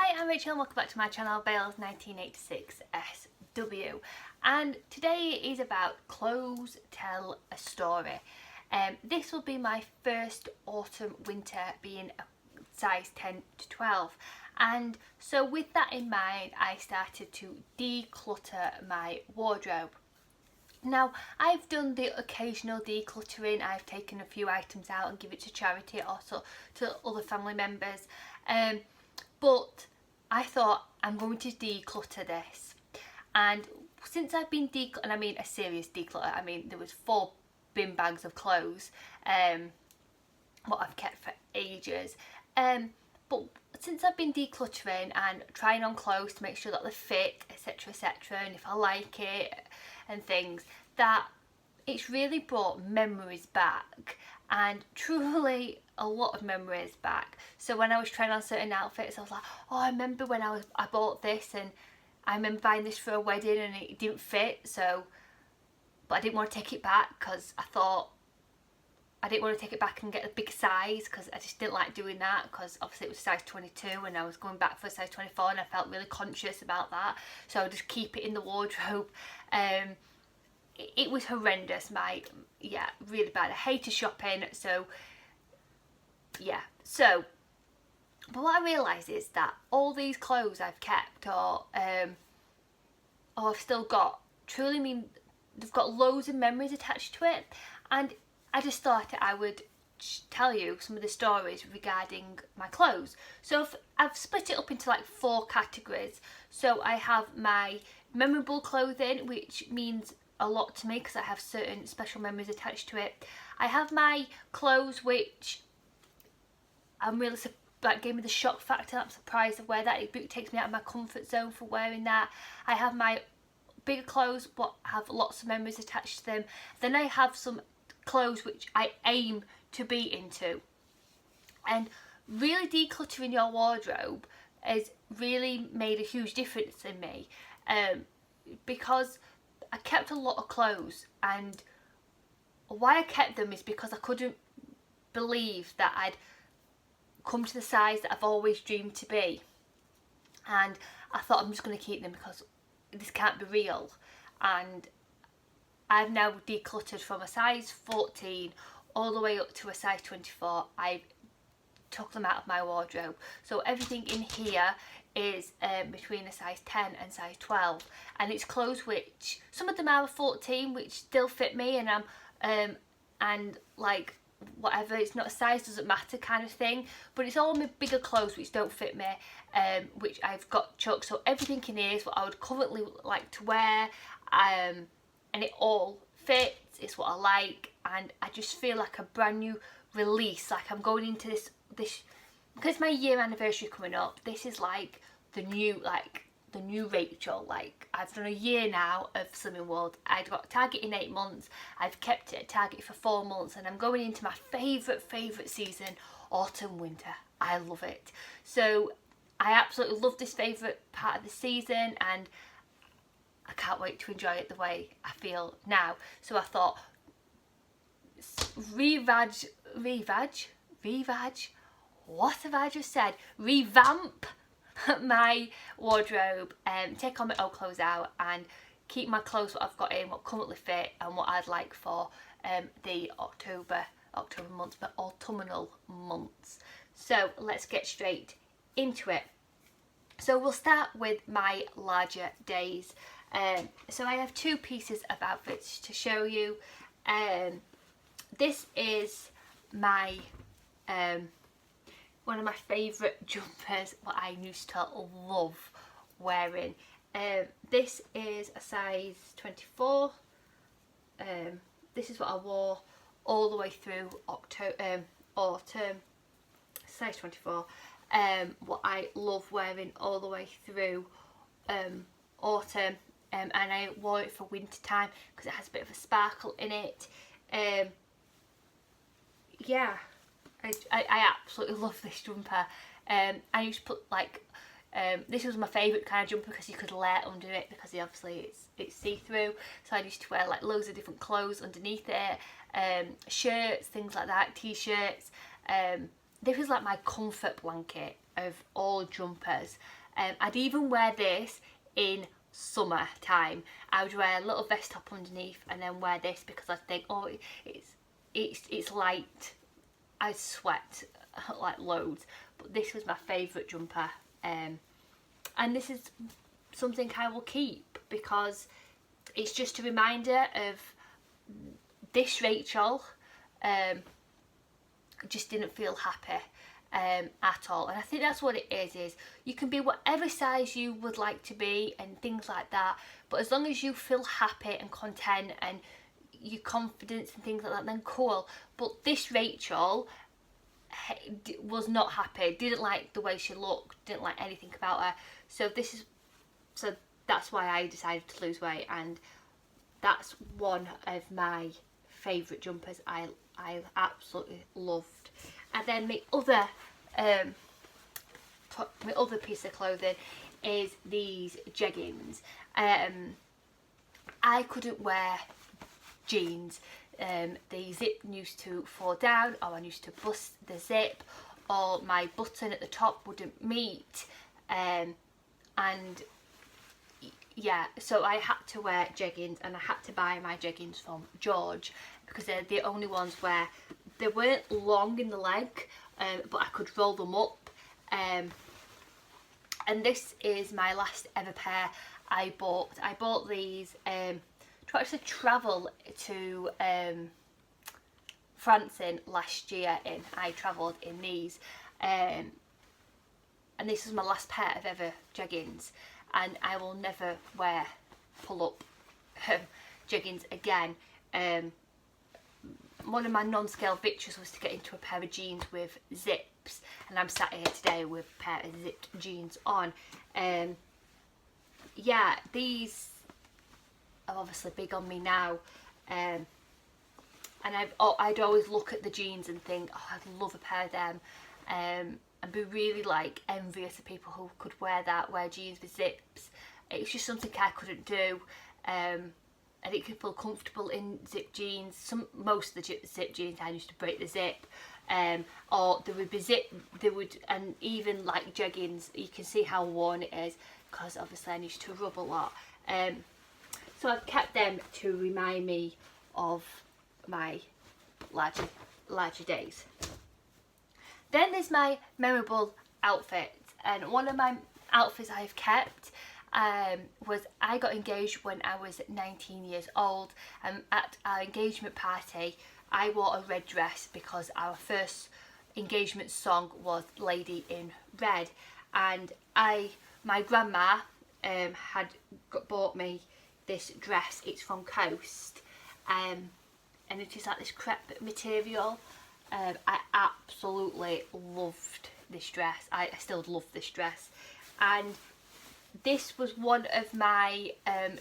Hi, I'm Rachel and welcome back to my channel, Bales 1986 SW, and today is about clothes tell a story. This will be my first autumn winter being a size 10 to 12, and so with that in mind I started to declutter my wardrobe. Now, I've done the occasional decluttering. I've taken a few items out and give it to charity or to other family members. But I thought I'm going to declutter this. And since I've been and I mean a serious declutter, I mean there was 4 bin bags of clothes what I've kept for ages. But since I've been decluttering and trying on clothes to make sure that they fit, etc, etc, and if I like it and things, that it's really brought memories back, and truly a lot of memories back. So when I was trying on certain outfits, I was like, oh, I remember when I bought this, and I remember buying this for a wedding and it didn't fit, but I didn't want to take it back because I thought I didn't want to take it back and get a big size, because I just didn't like doing that, because obviously it was size 22 and I was going back for a size 24 and I felt really conscious about that, so I would just keep it in the wardrobe. It was horrendous, really bad. I hated shopping, so yeah. But what I realised is that all these clothes I've kept or I've still got, truly mean they've got loads of memories attached to it, and I just thought I would tell you some of the stories regarding my clothes. So I've split it up into like 4 categories. So I have my memorable clothing, which means a lot to me because I have certain special memories attached to it. I have my clothes which I'm really gave me the shock factor. I'm surprised of where that it takes me out of my comfort zone for wearing that. I have my bigger clothes but have lots of memories attached to them. Then I have some clothes which I aim to be into. And really decluttering your wardrobe has really made a huge difference in me, because I kept a lot of clothes, and why I kept them is because I couldn't believe that I'd come to the size that I've always dreamed to be, and I thought I'm just going to keep them because this can't be real. And I've now decluttered from a size 14 all the way up to a size 24. I've took them out of my wardrobe, so everything in here is between a size 10 and size 12, and it's clothes which some of them are a 14 which still fit me, and I'm and like whatever, it's not a size, doesn't matter kind of thing, but it's all my bigger clothes which don't fit me, which I've got chucked. So everything in here is what I would currently like to wear, and it all fits, it's what I like, and I just feel like a brand new release, like I'm going into this because my year anniversary coming up. This is like the new Rachel. Like, I've done a year now of Slimming World. I'd got Target in 8 months, I've kept it at Target for 4 months, and I'm going into my favourite season, autumn winter. I love it. So I absolutely love this favourite part of the season, and I can't wait to enjoy it the way I feel now. So I thought, what have I just said? Revamp my wardrobe, take all my old clothes out and keep my clothes what I've got in, what currently fit, and what I'd like for the October months, but autumnal months. So let's get straight into it. So we'll start with my larger days. So I have 2 pieces of outfits to show you. This is my one of my favourite jumpers, what I used to love wearing. This is a size 24. This is what I wore all the way through autumn, size 24. What I love wearing all the way through autumn, and I wore it for winter time because it has a bit of a sparkle in it. Yeah, I absolutely love this jumper. I used to put this was my favourite kind of jumper because you could layer under it, because obviously it's see-through. So I used to wear like loads of different clothes underneath it, shirts, things like that, t-shirts, this was like my comfort blanket of all jumpers. I'd even wear this in summertime. I would wear a little vest top underneath and then wear this because I think, oh, it's light. I sweat like loads, but this was my favourite jumper, and this is something I will keep because it's just a reminder of this Rachel just didn't feel happy at all. And I think that's what it is you can be whatever size you would like to be and things like that, but as long as you feel happy and content and your confidence and things like that, then cool. But this Rachel was not happy, didn't like the way she looked, didn't like anything about her. So that's why I decided to lose weight, and that's one of my favourite jumpers. I absolutely loved. And then my other piece of clothing is these jeggings. I couldn't wear jeans. The zip used to fall down, or I used to bust the zip, or my button at the top wouldn't meet, and yeah, so I had to wear jeggings, and I had to buy my jeggings from George because they're the only ones where they weren't long in the leg, but I could roll them up. And this is my last ever pair I bought. I bought these to actually travel to France in last year. I travelled in these, and this is my last pair of ever jeggings, and I will never wear pull-up jeggings again. One of my non-scale victories was to get into a pair of jeans with zips, and I'm sat here today with a pair of zipped jeans on. Yeah, these are obviously big on me now, and I'd always look at the jeans and think, oh, I'd love a pair of them, and be really like envious of people who could wear jeans with zips. It's just something I couldn't do. I didn't feel comfortable in zip jeans. Most of the zip jeans I used to break the zip, or there would be and even like jeggings, you can see how worn it is because obviously I used to rub a lot. So I've kept them to remind me of my larger days. Then there's my memorable outfits, and one of my outfits I've kept was I got engaged when I was 19 years old. At our engagement party I wore a red dress because our first engagement song was Lady in Red, and my grandma had bought me this dress. It's from Coast, and it is like this crepe material. I absolutely loved this dress. I still love this dress, and this was one of my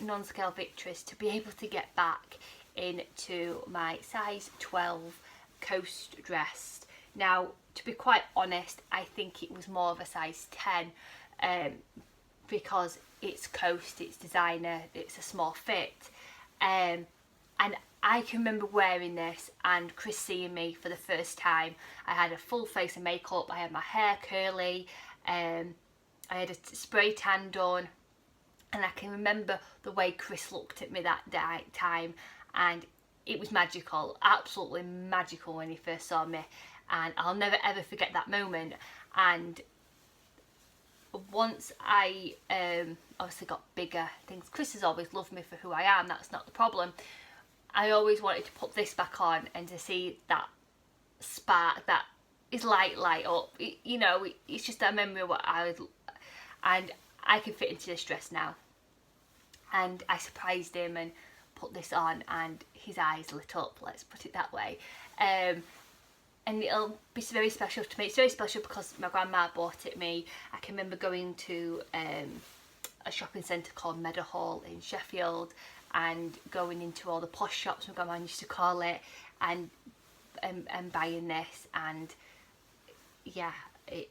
non-scale victories, to be able to get back into my size 12 Coast dress. Now, to be quite honest, I think it was more of a size 10 because it's Coast, it's designer, it's a small fit, and I can remember wearing this and Chris seeing me for the first time. I had a full face of makeup, I had my hair curly, I had a spray tan done, and I can remember the way Chris looked at me that time, and it was magical, absolutely magical when he first saw me, and I'll never ever forget that moment. And once I obviously got bigger, Chris has always loved me for who I am, that's not the problem. I always wanted to put this back on and to see that spark, that is light up. It's just a memory of what I would, and I can fit into this dress now. And I surprised him and put this on, and his eyes lit up, let's put it that way. And it'll be very special to me. It's very special because my grandma bought it me. I can remember going to a shopping centre called Meadowhall in Sheffield, and going into all the posh shops, my grandma used to call it, and buying this, and yeah, it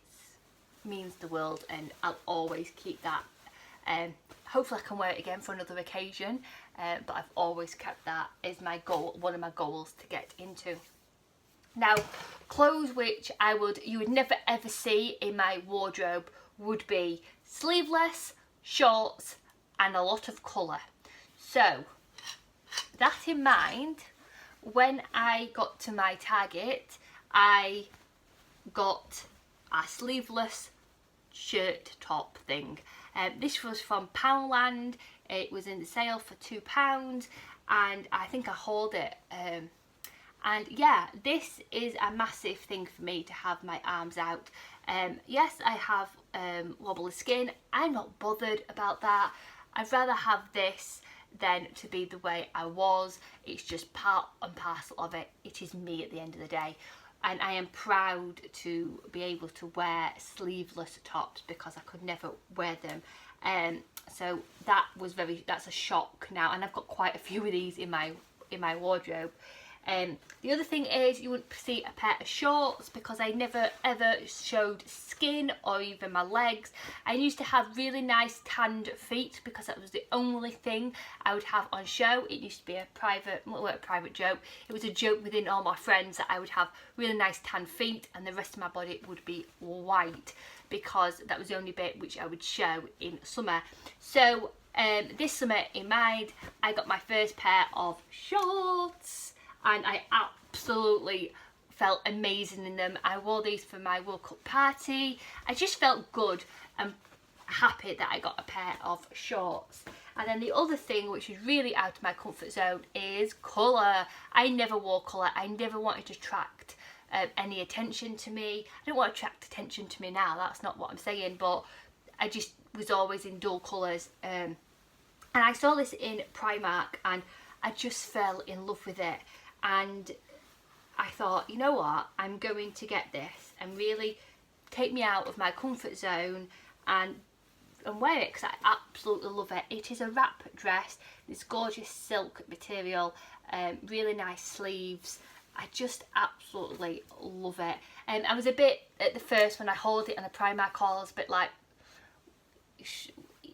means the world, and I'll always keep that. Hopefully I can wear it again for another occasion, but I've always kept that as my goal, one of my goals to get into. Now, clothes which you would never ever see in my wardrobe would be sleeveless, shorts and a lot of colour. So that in mind, when I got to my Target, I got a sleeveless shirt top thing. This was from Poundland. It was in the sale for £2 and I think I hauled it. And yeah, this is a massive thing for me to have my arms out. Yes, I have wobbly skin. I'm not bothered about that. I'd rather have this than to be the way I was. It's just part and parcel of it. It is me at the end of the day. And I am proud to be able to wear sleeveless tops because I could never wear them. So that's a shock now, and I've got quite a few of these in my wardrobe. The other thing is you wouldn't see a pair of shorts because I never ever showed skin or even my legs. I used to have really nice tanned feet because that was the only thing I would have on show. It used to be a private joke. It was a joke within all my friends that I would have really nice tanned feet and the rest of my body would be white because that was the only bit which I would show in summer. So this summer in mind, I got my first pair of shorts. And I absolutely felt amazing in them. I wore these for my World Cup party. I just felt good and happy that I got a pair of shorts. And then the other thing which is really out of my comfort zone is colour. I never wore colour. I never wanted to attract any attention to me. I don't want to attract attention to me now. That's not what I'm saying. But I just was always in dull colours. And I saw this in Primark and I just fell in love with it. And I thought, you know what, I'm going to get this and really take me out of my comfort zone and wear it because I absolutely love it. It is a wrap dress, this gorgeous silk material, really nice sleeves. I just absolutely love it. And I was a bit, at the first when I hauled it on the Primark haul, I was a bit like,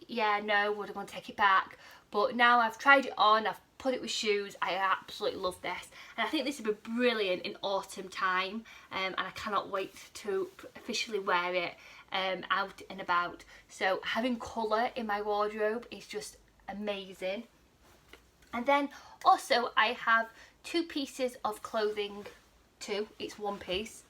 yeah, no, would I want to take it back? But now I've tried it on, I've put it with shoes, I absolutely love this. And I think this would be brilliant in autumn time, and I cannot wait to officially wear it out and about. So having colour in my wardrobe is just amazing. And then also I have two pieces of clothing, it's one piece.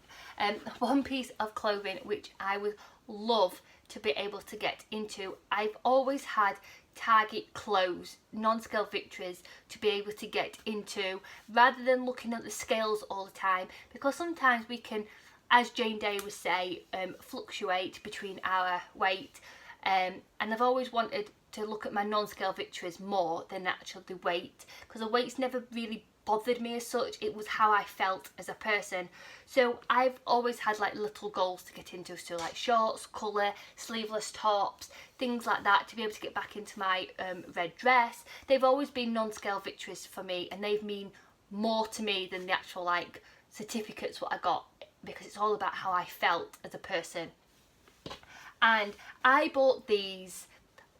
One piece of clothing which I would love to be able to get into. I've always had Target clothes, non-scale victories to be able to get into rather than looking at the scales all the time, because sometimes we can, as Jane Day would say, fluctuate between our weight, and I've always wanted to look at my non-scale victories more than actually the weight, because the weight's never really bothered me as such. It was how I felt as a person. So I've always had like little goals to get into, so like shorts, colour, sleeveless tops, things like that, to be able to get back into my red dress. They've always been non-scale victories for me, and they've mean more to me than the actual like certificates what I got, because it's all about how I felt as a person. And I bought these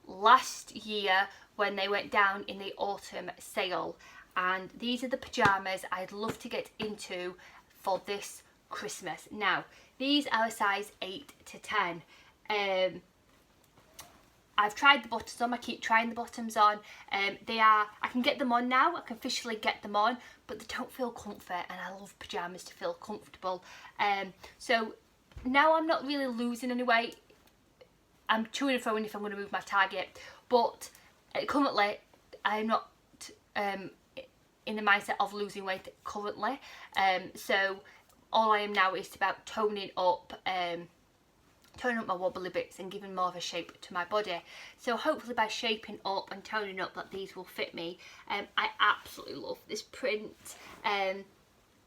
last year when they went down in the autumn sale, and these are the pyjamas I'd love to get into for this Christmas. Now these are a size 8 to 10. I've tried the bottoms on, I keep trying the bottoms on. I can get them on now, I can officially get them on, but they don't feel comfy, and I love pyjamas to feel comfortable. So now I'm not really losing any weight. I'm to and fro if I'm going to move my target, but currently I'm not in the mindset of losing weight currently. So all I am now is about toning up my wobbly bits and giving more of a shape to my body. So hopefully by shaping up and toning up that these will fit me. I absolutely love this print.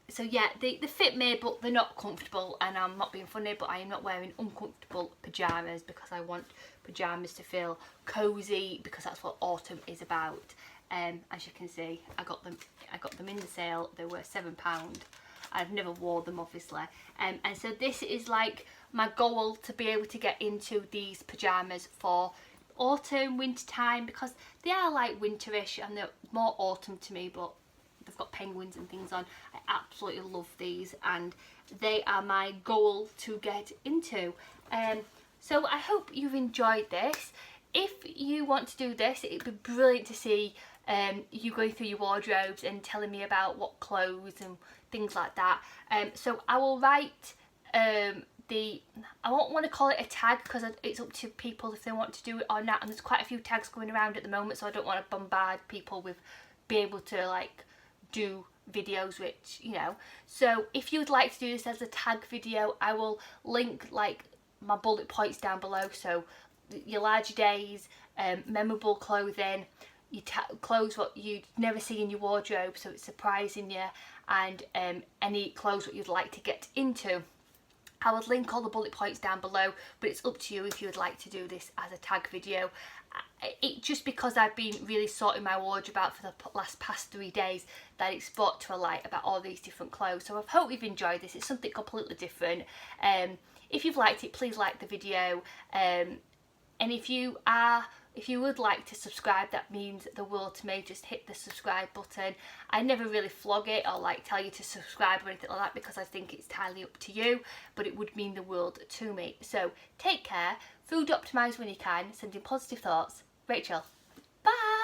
So yeah, they fit me, but they're not comfortable, and I'm not being funny, but I am not wearing uncomfortable pyjamas because I want pyjamas to feel cosy, because that's what autumn is about. As you can see, I got them in the sale. They were £7. I've never wore them obviously, and so this is like my goal, to be able to get into these pyjamas for autumn, winter time, because they are like winterish and they're more autumn to me, but they've got penguins and things on. I absolutely love these, and they are my goal to get into. So I hope you've enjoyed this. If you want to do this, it'd be brilliant to see you going through your wardrobes and telling me about what clothes and things like that. So I will write I won't want to call it a tag because it's up to people if they want to do it or not, and there's quite a few tags going around at the moment, so I don't want to bombard people with being able to like do videos, which, you know. So if you would like to do this as a tag video, I will link like my bullet points down below. So your larger days, memorable clothing, your clothes what you'd never see in your wardrobe, so it's surprising you, and any clothes what you'd like to get into. I would link all the bullet points down below, but it's up to you if you would like to do this as a tag video. Just because I've been really sorting my wardrobe out for the past 3 days, that it's brought to a light about all these different clothes. So I hope you've enjoyed this. It's something completely different. If you've liked it, please like the video. And if you would like to subscribe, that means the world to me. Just hit the subscribe button. I never really flog it or like tell you to subscribe or anything like that because I think it's entirely up to you, but it would mean the world to me. So take care, food optimise when you can, sending positive thoughts. Rachel. Bye!